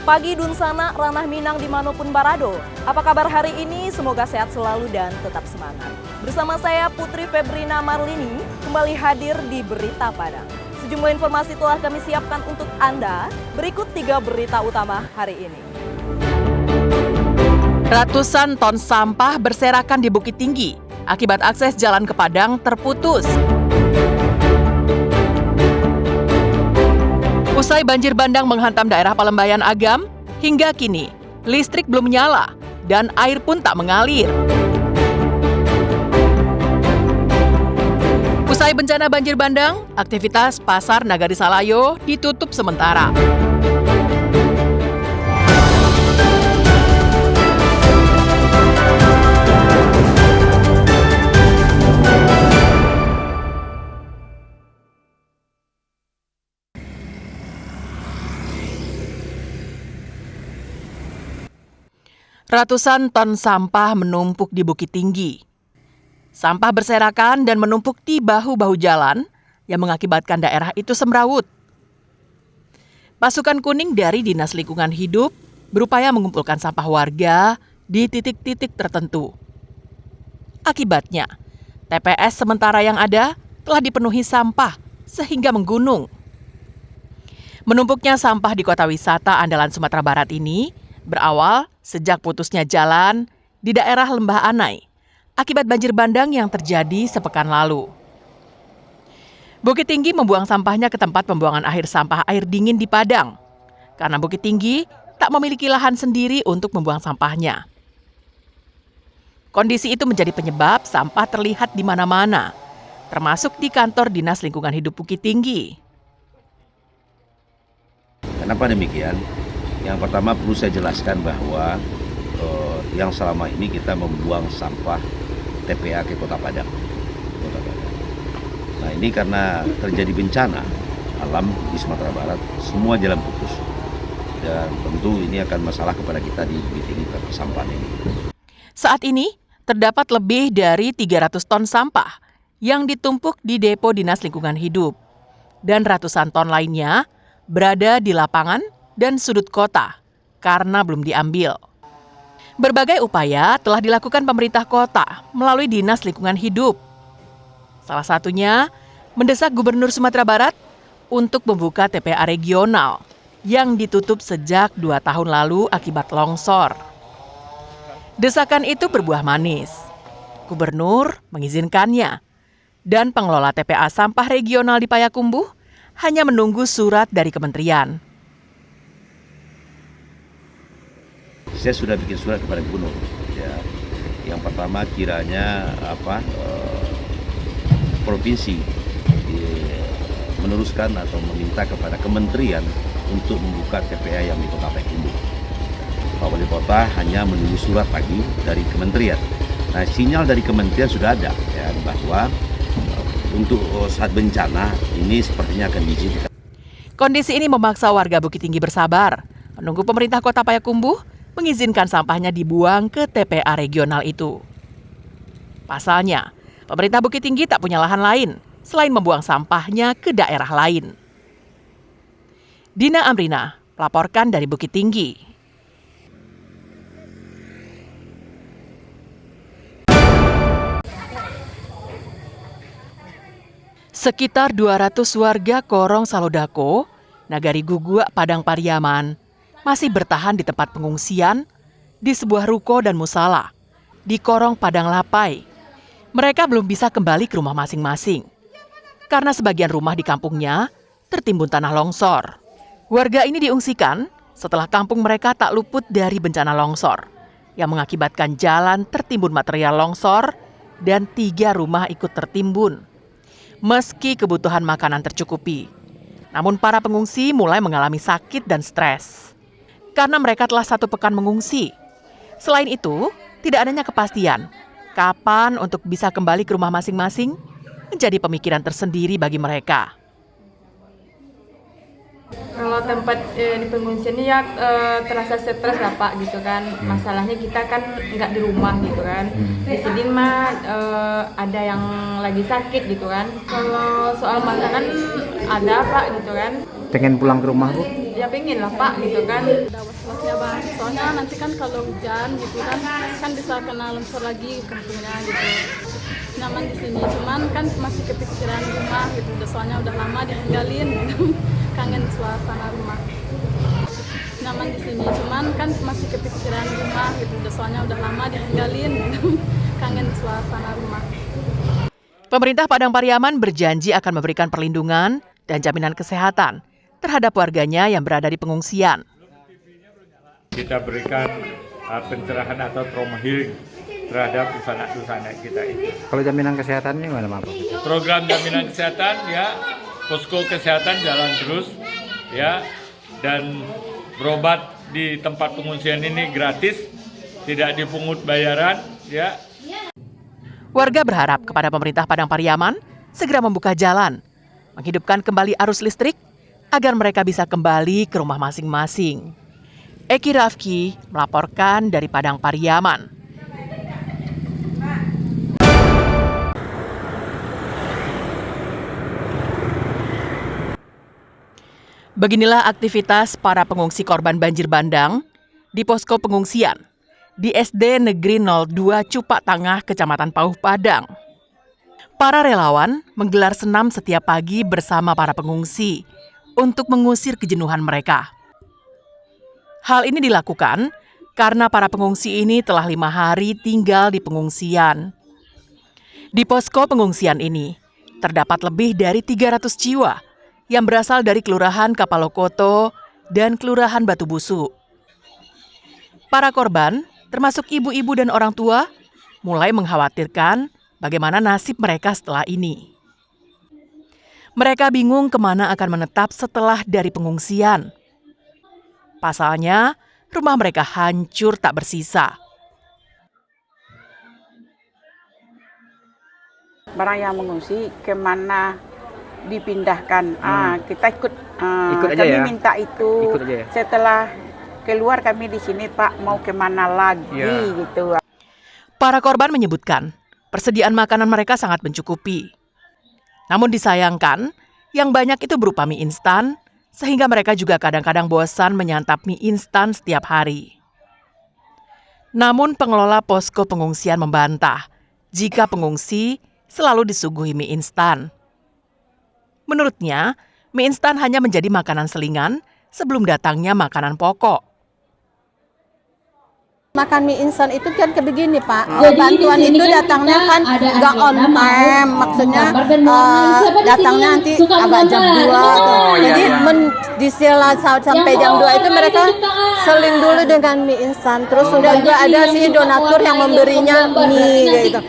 Pagi Dunsana, Ranah Minang dimanapun Barado. Apa kabar hari ini? Semoga sehat selalu dan tetap semangat. Bersama saya Putri Febrina Marlini kembali hadir di Berita Padang. Sejumlah informasi telah kami siapkan untuk Anda. Berikut 3 berita utama hari ini. Ratusan ton sampah berserakan di Bukit Tinggi akibat akses jalan ke Padang terputus. Usai banjir bandang menghantam daerah Palembayan Agam, hingga kini listrik belum menyala dan air pun tak mengalir. Usai bencana banjir bandang, aktivitas Pasar Nagari Salayo ditutup sementara. Ratusan ton sampah menumpuk di Bukit Tinggi. Sampah berserakan dan menumpuk di bahu-bahu jalan yang mengakibatkan daerah itu semrawut. Pasukan kuning dari Dinas Lingkungan Hidup berupaya mengumpulkan sampah warga di titik-titik tertentu. Akibatnya, TPS sementara yang ada telah dipenuhi sampah sehingga menggunung. Menumpuknya sampah di kota wisata andalan Sumatera Barat ini berawal sejak putusnya jalan di daerah Lembah Anai akibat banjir bandang yang terjadi sepekan lalu. Bukit Tinggi membuang sampahnya ke tempat pembuangan akhir sampah air dingin di Padang karena Bukit Tinggi tak memiliki lahan sendiri untuk membuang sampahnya. Kondisi itu menjadi penyebab sampah terlihat di mana-mana, termasuk di kantor Dinas Lingkungan Hidup Bukit Tinggi. Kenapa demikian? Yang pertama perlu saya jelaskan bahwa yang selama ini kita membuang sampah TPA ke Kota Padang. Nah ini karena terjadi bencana alam di Sumatera Barat, semua jalan putus. Dan tentu ini akan masalah kepada kita di Bukit Tinggi persampahan ini. Saat ini terdapat lebih dari 300 ton sampah yang ditumpuk di depo Dinas Lingkungan Hidup. Dan ratusan ton lainnya berada di lapangan dan sudut kota karena belum diambil. Berbagai upaya telah dilakukan pemerintah kota melalui Dinas Lingkungan Hidup. Salah satunya mendesak Gubernur Sumatera Barat untuk membuka TPA regional yang ditutup sejak 2 tahun lalu akibat longsor. Desakan itu berbuah manis. Gubernur mengizinkannya dan pengelola TPA sampah regional di Payakumbuh hanya menunggu surat dari kementerian. Saya sudah bikin surat kepada Gubernur. Ya, yang pertama kiranya provinsi meneruskan atau meminta kepada kementerian untuk membuka TPA yang di Kota Payakumbuh. Pak Wali Kota hanya menunggu surat lagi dari kementerian. Nah, sinyal dari kementerian sudah ada ya bahwa untuk saat bencana ini sepertinya akan diizinkan. Kondisi ini memaksa warga Bukit Tinggi bersabar menunggu pemerintah Kota Payakumbuh mengizinkan sampahnya dibuang ke TPA regional itu. Pasalnya, pemerintah Bukit Tinggi tak punya lahan lain selain membuang sampahnya ke daerah lain. Dina Amrina melaporkan dari Bukit Tinggi. Sekitar 200 warga Korong Salodako, Nagari Gugua, Padang Pariaman masih bertahan di tempat pengungsian di sebuah ruko dan musala di Korong Padang Lapai. Mereka belum bisa kembali ke rumah masing-masing karena sebagian rumah di kampungnya tertimbun tanah longsor. Warga ini diungsikan setelah kampung mereka tak luput dari bencana longsor yang mengakibatkan jalan tertimbun material longsor dan 3 rumah ikut tertimbun. Meski kebutuhan makanan tercukupi, namun para pengungsi mulai mengalami sakit dan stres karena mereka telah 1 pekan mengungsi. Selain itu, tidak adanya kepastian kapan untuk bisa kembali ke rumah masing-masing menjadi pemikiran tersendiri bagi mereka. Kalau tempat di pengungsian ini ya terasa stres lah Pak gitu kan. Masalahnya kita kan nggak di rumah gitu kan. Di sini mah ada yang lagi sakit gitu kan. Kalau soal makanan ada Pak gitu kan. Pengen pulang ke rumah Bu? ya pengen lah Pak gitu kan. Ada was-wasnya Bang, soalnya nanti kan kalau hujan gitu kan bisa kena longsor lagi kampungnya gitu. Nyaman di sini, cuman kan masih kepikiran rumah gitu, soalnya udah lama ditinggalin gitu. Kangen suasana rumah. Nyaman di sini, cuman kan masih kepikiran rumah gitu, soalnya udah lama ditinggalin gitu. Kangen suasana rumah. Pemerintah Padang Pariaman berjanji akan memberikan perlindungan dan jaminan kesehatan terhadap warganya yang berada di pengungsian. Kita berikan pencerahan atau trauma healing terhadap anak-anak kita itu. Kalau jaminan kesehatannya gimana Pak? Program jaminan kesehatan ya, posko kesehatan jalan terus ya, dan berobat di tempat pengungsian ini gratis, tidak dipungut bayaran ya. Warga berharap kepada pemerintah Padang Pariaman segera membuka jalan, menghidupkan kembali arus listrik agar mereka bisa kembali ke rumah masing-masing. Eki Rafki melaporkan dari Padang Pariaman. Beginilah aktivitas para pengungsi korban banjir bandang di posko pengungsian di SD Negeri 02 Cupak Tangah, Kecamatan Pauh Padang. Para relawan menggelar senam setiap pagi bersama para pengungsi untuk mengusir kejenuhan mereka. Hal ini dilakukan karena para pengungsi ini telah 5 hari tinggal di pengungsian. Di posko pengungsian ini terdapat lebih dari 300 jiwa yang berasal dari Kelurahan Kapalokoto dan Kelurahan Batu Busuk. Para korban, termasuk ibu-ibu dan orang tua, mulai mengkhawatirkan bagaimana nasib mereka setelah ini. Mereka bingung kemana akan menetap setelah dari pengungsian. Pasalnya, rumah mereka hancur tak bersisa. Barang yang mengungsi kemana dipindahkan, kita ikut aja kami ya? minta itu. Ikut aja ya? Setelah keluar kami di sini Pak, mau kemana lagi gitu. Para korban menyebutkan persediaan makanan mereka sangat mencukupi. Namun disayangkan, yang banyak itu berupa mie instan, sehingga mereka juga kadang-kadang bosan menyantap mie instan setiap hari. Namun pengelola posko pengungsian membantah jika pengungsi selalu disuguhi mie instan. Menurutnya, mie instan hanya menjadi makanan selingan sebelum datangnya makanan pokok. Makan mie instan itu kan begini Pak, bantuan itu datangnya kan nggak on time, maksudnya datangnya nanti agak jam 2. Jadi disela sampai jam 2 itu mereka seling dulu dengan mie instan. Terus sudah juga ada sih donatur yang memberinya mie gitu.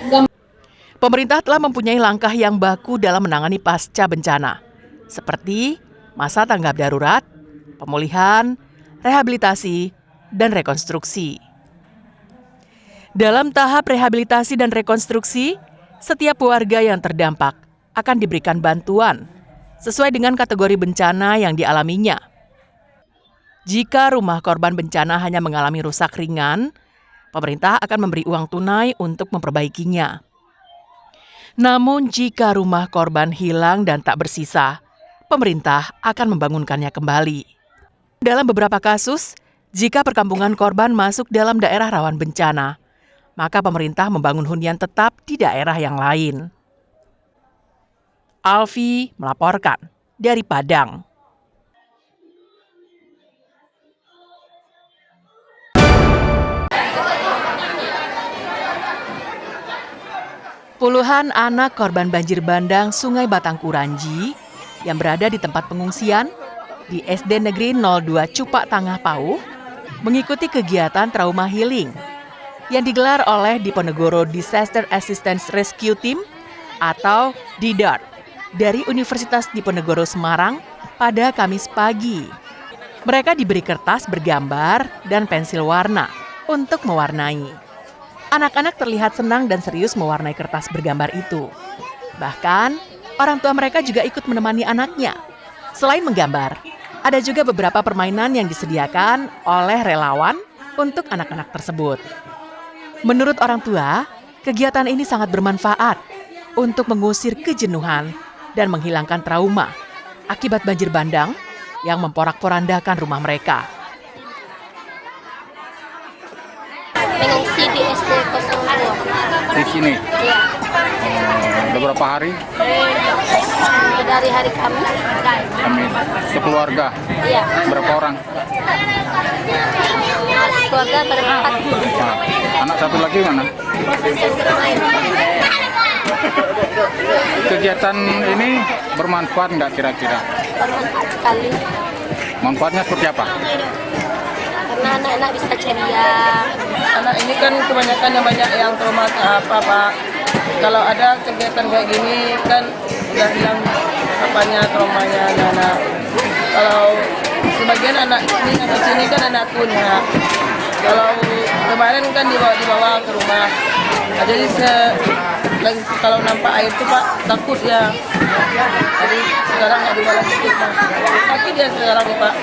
Pemerintah telah mempunyai langkah yang baku dalam menangani pasca bencana, seperti masa tanggap darurat, pemulihan, rehabilitasi, dan rekonstruksi. Dalam tahap rehabilitasi dan rekonstruksi, setiap warga yang terdampak akan diberikan bantuan sesuai dengan kategori bencana yang dialaminya. Jika rumah korban bencana hanya mengalami rusak ringan, pemerintah akan memberi uang tunai untuk memperbaikinya. Namun jika rumah korban hilang dan tak bersisa, pemerintah akan membangunkannya kembali. Dalam beberapa kasus, jika perkampungan korban masuk dalam daerah rawan bencana, maka pemerintah membangun hunian tetap di daerah yang lain. Alfi melaporkan dari Padang. Puluhan anak korban banjir bandang Sungai Batangkuranji yang berada di tempat pengungsian di SD Negeri 02 Cupak Tangah Pauh mengikuti kegiatan trauma healing yang digelar oleh Diponegoro Disaster Assistance Rescue Team atau DIDART dari Universitas Diponegoro Semarang pada Kamis pagi. Mereka diberi kertas bergambar dan pensil warna untuk mewarnai. Anak-anak terlihat senang dan serius mewarnai kertas bergambar itu. Bahkan, orang tua mereka juga ikut menemani anaknya. Selain menggambar, ada juga beberapa permainan yang disediakan oleh relawan untuk anak-anak tersebut. Menurut orang tua, kegiatan ini sangat bermanfaat untuk mengusir kejenuhan dan menghilangkan trauma akibat banjir bandang yang memporak-porandakan rumah mereka. Mengungsi di SD 02. Di sini? Iya. Udah berapa hari? Dari hari Kamis. Kamis. Sekeluarga? Iya. Berapa orang? Keluarga berempat. Nah, anak satu lagi mana? Kegiatan ini bermanfaat nggak kira-kira? Bermanfaat sekali. Manfaatnya seperti apa? Karena anak-anak bisa ceria. Anak ini kan kebanyakan yang banyak yang trauma apa Pak. Kalau ada kegiatan kayak gini kan udah hilang traumanya anak-anak. Kalau sebagian anak sini kan anak tuna. Kalau kemarin kan dibawa ke rumah. Nah, jadi kalau nampak air itu Pak takut ya. Jadi sekarang nggak dibawa lagi Pak. Takut dia sekarang Pak.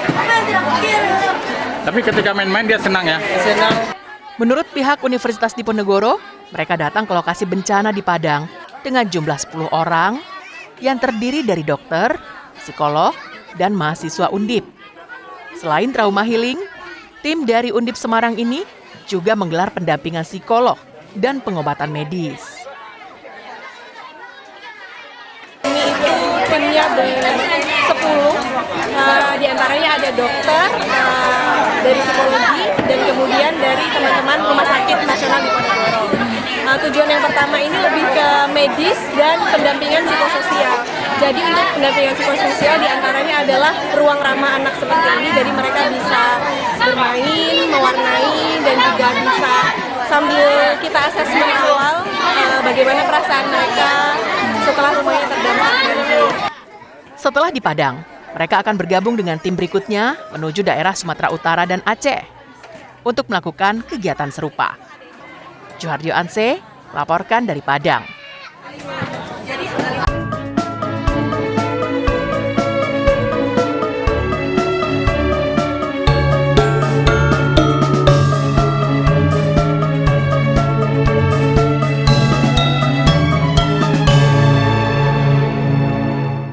Tapi ketika main-main dia senang ya? Senang. Menurut pihak Universitas Diponegoro, mereka datang ke lokasi bencana di Padang dengan jumlah 10 orang yang terdiri dari dokter, psikolog, dan mahasiswa Undip. Selain trauma healing, tim dari Undip Semarang ini juga menggelar pendampingan psikolog dan pengobatan medis. Ini itu timnya ber-10, di antaranya ada dokter, dari psikologi, dan kemudian dari teman-teman Rumah Sakit Nasional Diponegoro. Tujuan yang pertama ini lebih ke medis dan pendampingan psikososial. Jadi untuk pendampingan psikososial diantaranya adalah ruang ramah anak seperti ini, jadi mereka bisa bermain, mewarnai, dan juga bisa sambil kita asesmen awal bagaimana perasaan mereka setelah rumahnya terdampak banjir. Setelah di Padang, mereka akan bergabung dengan tim berikutnya menuju daerah Sumatera Utara dan Aceh untuk melakukan kegiatan serupa. Johardio Anse melaporkan dari Padang.